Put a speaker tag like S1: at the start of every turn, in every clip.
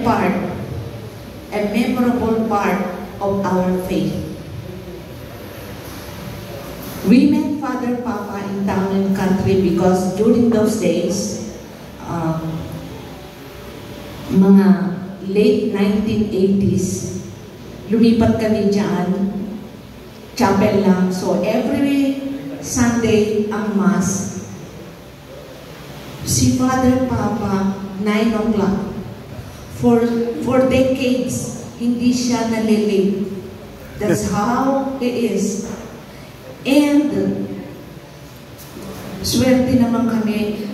S1: part, a memorable part of our faith. We met Father Papa in town and country because during those days, mga late 1980s, lumipat kami dyan, chapel lang. So every Sunday ang Mass, si Father Papa, 9 o'clock. For decades, hindi siya nalilate. That's how it is. And swerte naman kami,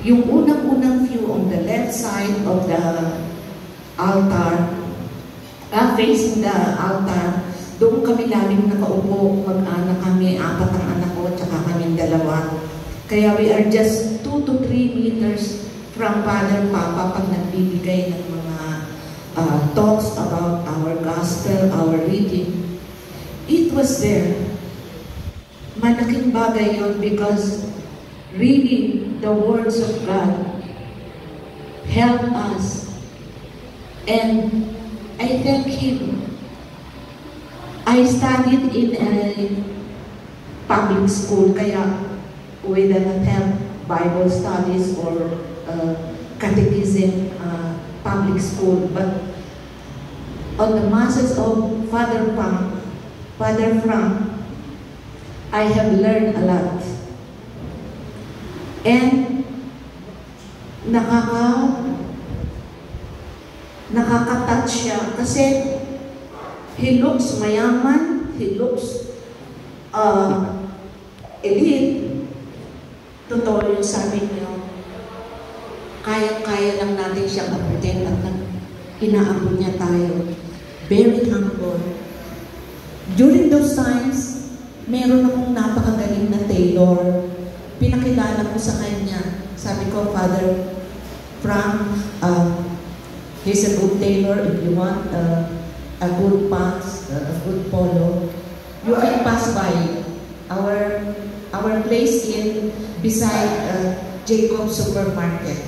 S1: yung unang-unang view on the left side of the altar, facing the altar, doon kami laging nakaupo, mag-anak kami, 4 ang anak ko, tsaka kami 2. Kaya we are just 2 to 3 meters from Father Papa pag nagbibigay ng mga talks about our gospel, our reading. It was there. Malaking bagay yun because reading the words of God help us. And I thank Him. I studied in a public school, kaya we didn't have Bible studies or catechism public school. But on the masses of Father Frank, I have learned a lot. And nakaka-touch siya kasi he looks mayaman, he looks elite. Totoo yung sabi niyo, kaya-kaya lang natin siyang apprehend at inaabot niya tayo. Very humble. During those times, meron akong napakagaling na tailor. Pinakilala ko sa kanya. Sabi ko, Father Frank, he's a good tailor. If you want a good pants, a good polo, you can pass by our place in beside Jacob Supermarket.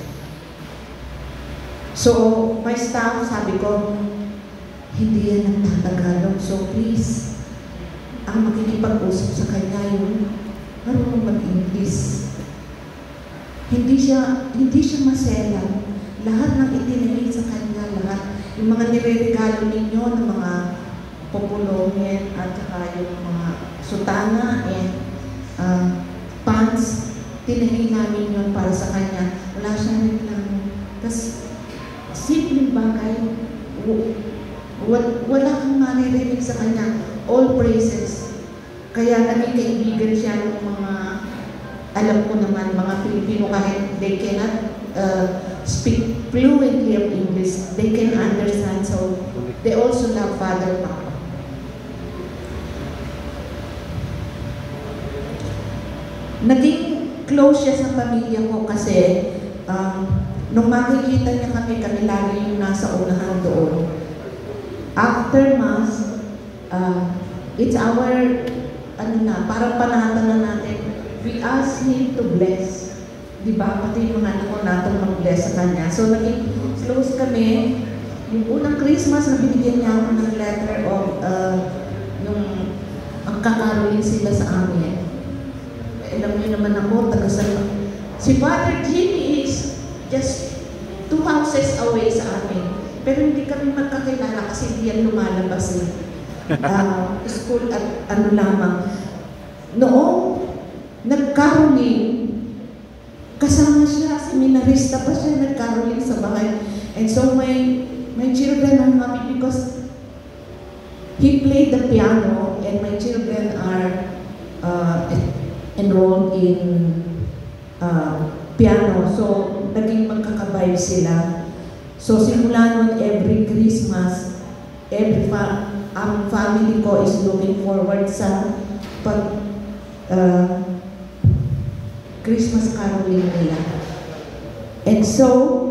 S1: So, my staff, sabi ko, hindi yan nagtatagalog. So, please, ang makikipag-usap sa kanya yung marunong mag-English. Hindi siya masela. Lahat ng itinigay sa kanya, lahat. Yung mga nireregalo ninyo ng mga populongin at saka yung mga sutana and pants, tinigay namin yun para sa kanya. Wala siyang reklamo. Tapos, simpleng bagay, wala kang maririnig sa kanya. All praises. Kaya naging kaibigan siya ng mga, alam ko naman, mga Pilipino kahit they cannot speak fluently of English, they can understand. So, they also love Father Papa. Naging close siya sa pamilya ko kasi nung makikita niya kami lagi yung nasa unahan doon. After Mass, it's our, parang panatan na natin, we ask Him to bless. Diba? Pati yung mga anak ko natin mag-bless sa Kanya. So, naging close kami. Yung unang Christmas na binigyan niya ako ng letter of, yung ang kakarolin sila sa amin. Alam niyo naman ako, si Father Jimmy is just 2 houses away sa amin. Pero hindi kami magkakilala kasi hindi yan lumalabas na. School at ano lamang. Noong nag-caroling, kasama siya, seminarista pa siya, nag-caroling sa bahay. And so my children are happy because he played the piano and my children are enrolled in piano. So, naging magkakabay sila. So, simula nun, every Christmas, ang family ko is looking forward sa Christmas caroling nila. And so,